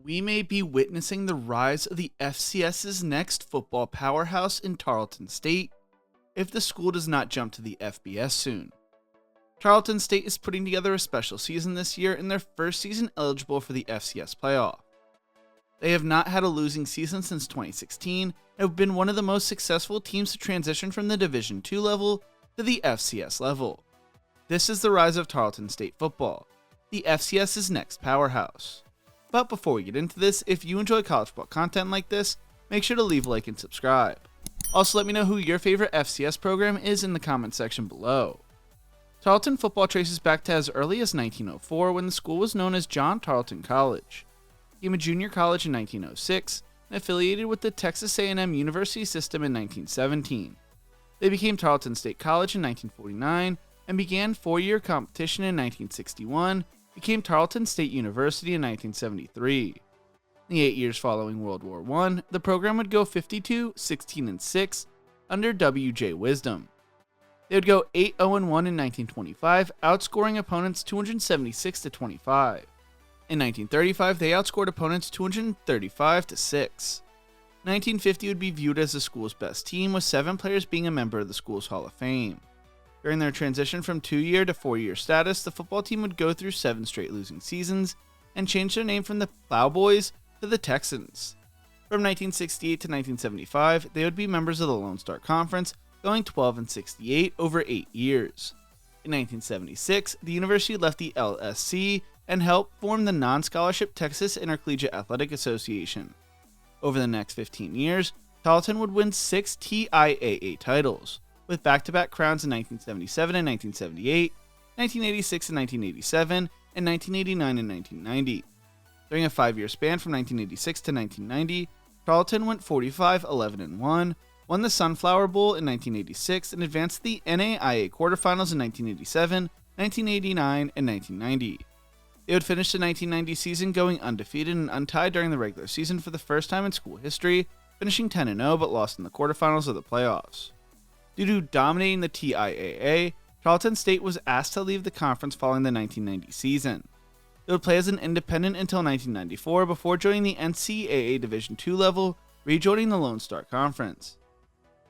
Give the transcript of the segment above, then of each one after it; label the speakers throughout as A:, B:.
A: We may be witnessing the rise of the FCS's next football powerhouse in Tarleton State if the school does not jump to the FBS soon. Tarleton State is putting together a special season this year in their first season eligible for the FCS Playoff. They have not had a losing season since 2016 and have been one of the most successful teams to transition from the Division II level to the FCS level. This is the rise of Tarleton State Football, the FCS's next powerhouse. But before we get into this, if you enjoy college football content like this, make sure to leave a like and subscribe. Also, let me know who your favorite FCS program is in the comment section below. Tarleton football traces back to as early as 1904 when the school was known as John Tarleton College. It became a junior college in 1906 and affiliated with the Texas A&M University system in 1917. They became Tarleton State College in 1949 and began four-year competition in 1961, became Tarleton State University in 1973. In the 8 years following World War I, the program would go 52, 16, and 6 under W.J. Wisdom. They would go 8-0-1 in 1925, outscoring opponents 276 to 25. In 1935, they outscored opponents 235 to 6. 1950 would be viewed as the school's best team, with 7 players being a member of the school's Hall of Fame. During their transition from 2-year to 4-year status, the football team would go through 7 straight losing seasons and change their name from the Plowboys to the Texans. From 1968 to 1975, they would be members of the Lone Star Conference, going 12-68 over 8 years. In 1976, the university left the LSC and helped form the non-scholarship Texas Intercollegiate Athletic Association. Over the next 15 years, Tarleton would win 6 TIAA titles, with back-to-back crowns in 1977 and 1978, 1986 and 1987, and 1989 and 1990. During a 5-year span from 1986 to 1990, Tarleton went 45-11-1, won the Sunflower Bowl in 1986, and advanced to the NAIA quarterfinals in 1987, 1989, and 1990. They would finish the 1990 season going undefeated and untied during the regular season for the first time in school history, finishing 10-0 but lost in the quarterfinals of the playoffs. Due to dominating the TIAA, Tarleton State was asked to leave the conference following the 1990 season. They would play as an independent until 1994 before joining the NCAA Division II level, rejoining the Lone Star Conference.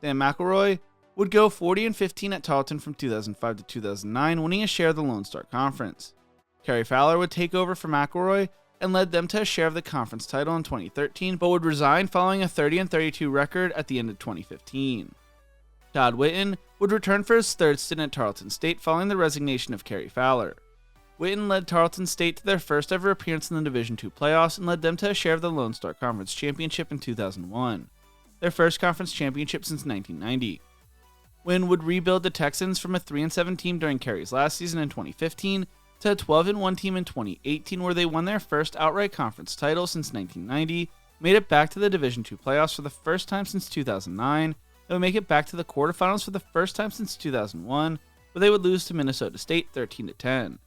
A: Dan McElroy would go 40-15 at Tarleton from 2005 to 2009, winning a share of the Lone Star Conference. Kerry Fowler would take over for McElroy and led them to a share of the conference title in 2013, but would resign following a 30-32 record at the end of 2015. Todd Whitten would return for his third stint at Tarleton State following the resignation of Kerry Fowler. Whitten led Tarleton State to their first ever appearance in the Division II playoffs and led them to a share of the Lone Star Conference Championship in 2001, their first conference championship since 1990. Whitten would rebuild the Texans from a 3-7 team during Kerry's last season in 2015 to a 12-1 team in 2018, where they won their first outright conference title since 1990, made it back to the Division II playoffs for the first time since 2009, they would make it back to the quarterfinals for the first time since 2001, where they would lose to Minnesota State 13-10.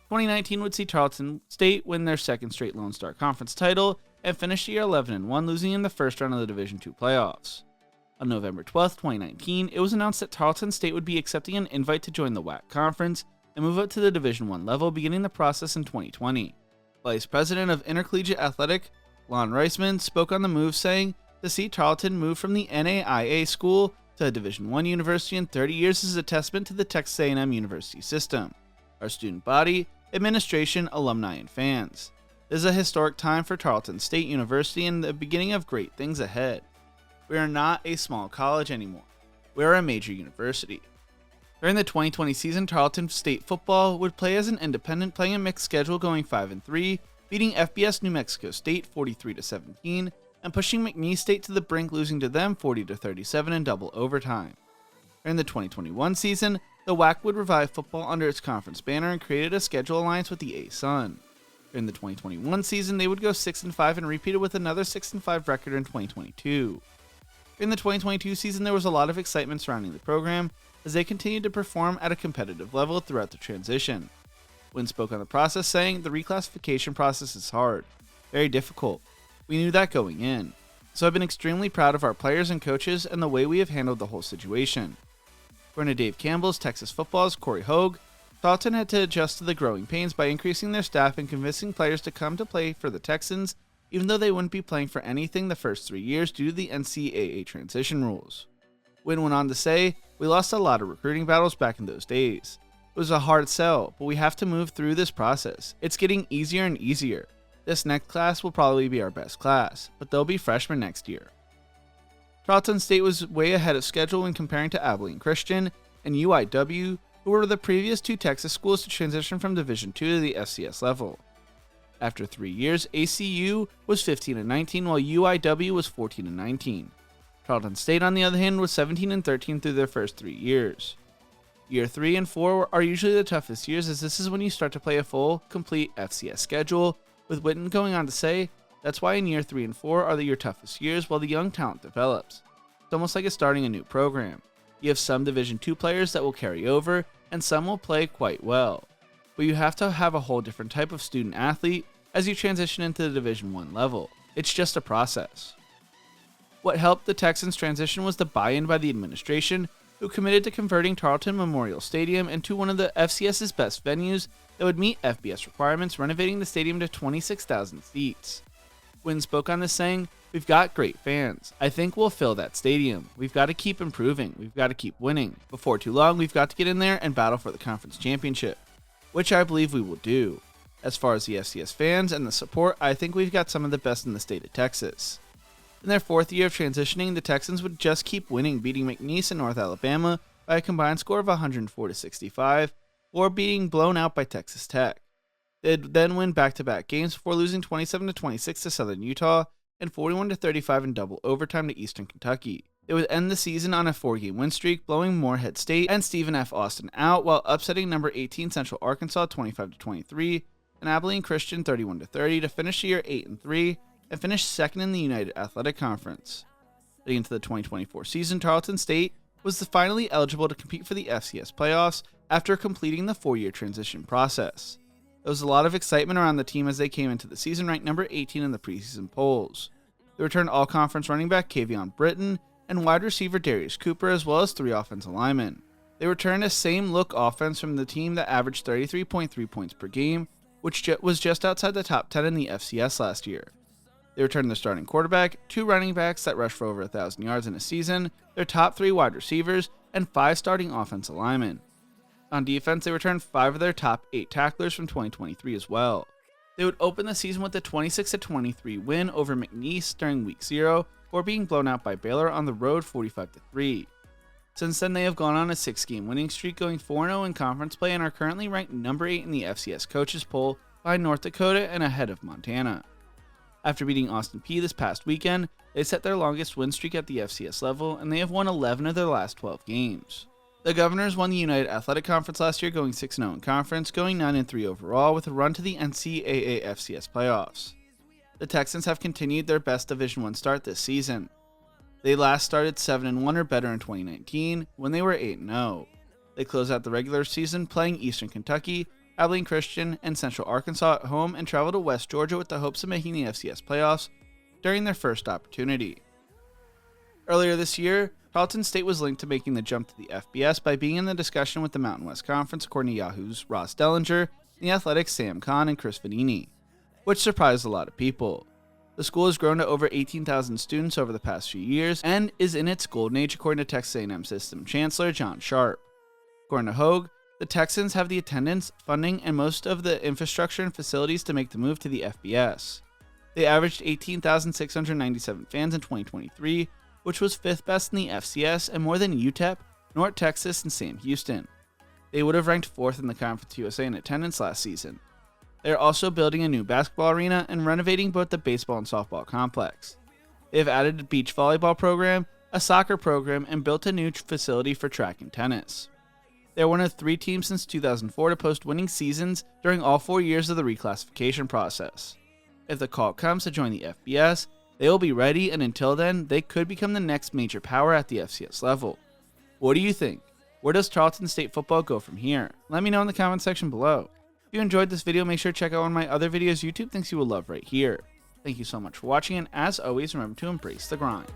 A: 2019 would see Tarleton State win their second straight Lone Star Conference title and finish the year 11-1, losing in the first round of the Division II playoffs. On November 12, 2019, it was announced that Tarleton State would be accepting an invite to join the WAC Conference and move up to the Division I level, beginning the process in 2020. Vice President of Intercollegiate Athletic, Lon Reisman, spoke on the move, saying, "To see Tarleton move from the NAIA school to a Division I university in 30 years is a testament to the Texas A&M University system, our student body, administration, alumni, and fans. This is a historic time for Tarleton State University and the beginning of great things ahead. We are not a small college anymore. We are a major university." During the 2020 season, Tarleton State Football would play as an independent, playing a mixed schedule going 5-3, beating FBS New Mexico State 43-17, and pushing McNeese State to the brink, losing to them 40-37 in double overtime. During the 2021 season, the WAC would revive football under its conference banner and created a schedule alliance with the A-Sun. During the 2021 season, they would go 6-5 and repeated with another 6-5 record in 2022. During the 2022 season, there was a lot of excitement surrounding the program as they continued to perform at a competitive level throughout the transition. Wynn spoke on the process, saying, "The reclassification process is hard, very difficult. We knew that going in. So I've been extremely proud of our players and coaches and the way we have handled the whole situation." According to Dave Campbell's Texas Football's Corey Hogue, Tarleton had to adjust to the growing pains by increasing their staff and convincing players to come to play for the Texans even though they wouldn't be playing for anything the first 3 years due to the NCAA transition rules. Wynn went on to say, "We lost a lot of recruiting battles back in those days. It was a hard sell, but we have to move through this process. It's getting easier and easier. This next class will probably be our best class, but they'll be freshmen next year." Tarleton State was way ahead of schedule when comparing to Abilene Christian and UIW, who were the previous 2 Texas schools to transition from Division II to the FCS level. After 3 years, ACU was 15-19 while UIW was 14-19. Tarleton State, on the other hand, was 17-13 through their first 3 years. Year 3 and 4 are usually the toughest years, as this is when you start to play a full, complete FCS schedule, with Witten going on to say, "That's why in year 3 and 4 are your toughest years while the young talent develops. It's almost like it's starting a new program. You have some Division II players that will carry over, and some will play quite well. But you have to have a whole different type of student athlete as you transition into the Division I level. It's just a process." What helped the Texans transition was the buy-in by the administration, who committed to converting Tarleton Memorial Stadium into one of the FCS's best venues that would meet FBS requirements, renovating the stadium to 26,000 seats. Wynn spoke on this saying, "We've got great fans. I think we'll fill that stadium. We've got to keep improving. We've got to keep winning. Before too long, we've got to get in there and battle for the conference championship, which I believe we will do. As far as the FCS fans and the support, I think we've got some of the best in the state of Texas." In their 4th year of transitioning, the Texans would just keep winning, beating McNeese and North Alabama by a combined score of 104-65, or being blown out by Texas Tech. They'd then win back-to-back games before losing 27-26 to Southern Utah and 41-35 in double overtime to Eastern Kentucky. They would end the season on a 4-game win streak, blowing Morehead State and Stephen F. Austin out while upsetting number 18 Central Arkansas 25-23 and Abilene Christian 31-30 to finish the year 8-3 and finish second in the United Athletic Conference. Heading into the 2024 season, Tarleton State was finally eligible to compete for the FCS Playoffs after completing the 4-year transition process. There was a lot of excitement around the team as they came into the season ranked number 18 in the preseason polls. They returned all-conference running back Kavion Britton and wide receiver Darius Cooper, as well as 3 offensive linemen. They returned a same-look offense from the team that averaged 33.3 points per game, which was just outside the top 10 in the FCS last year. They returned their starting quarterback, 2 running backs that rushed for over 1,000 yards in a season, their top 3 wide receivers, and 5 starting offensive linemen. On defense, they returned 5 of their top 8 tacklers from 2023 as well. They would open the season with a 26-23 win over McNeese during Week 0, before being blown out by Baylor on the road 45-3. Since then, they have gone on a 6-game winning streak, going 4-0 in conference play, and are currently ranked number 8 in the FCS coaches poll behind North Dakota and ahead of Montana. After beating Austin Peay this past weekend, they set their longest win streak at the FCS level, and they have won 11 of their last 12 games. The Governors won the United Athletic Conference last year, going 6-0 in conference, going 9-3 overall, with a run to the NCAA FCS Playoffs. The Texans have continued their best Division I start this season. They last started 7-1 or better in 2019, when they were 8-0. They closed out the regular season playing Eastern Kentucky, Abilene Christian, and Central Arkansas at home, and traveled to West Georgia with the hopes of making the FCS playoffs during their first opportunity. Earlier this year, Tarleton State was linked to making the jump to the FBS by being in the discussion with the Mountain West Conference, according to Yahoo's Ross Dellinger, and the Athletics' Sam Kahn and Chris Vanini, which surprised a lot of people. The school has grown to over 18,000 students over the past few years and is in its golden age, according to Texas A&M System Chancellor John Sharp. According to Hogue, the Texans have the attendance, funding, and most of the infrastructure and facilities to make the move to the FBS. They averaged 18,697 fans in 2023, which was 5th best in the FCS and more than UTEP, North Texas, and Sam Houston. They would have ranked 4th in the Conference USA in attendance last season. They are also building a new basketball arena and renovating both the baseball and softball complex. They have added a beach volleyball program, a soccer program, and built a new facility for track and tennis. They are one of 3 teams since 2004 to post winning seasons during all 4 years of the reclassification process. If the call comes to join the FBS, they will be ready, and until then, they could become the next major power at the FCS level. What do you think? Where does Tarleton State football go from here? Let me know in the comment section below. If you enjoyed this video, make sure to check out one of my other videos YouTube thinks you will love right here. Thank you so much for watching, and as always, remember to embrace the grind.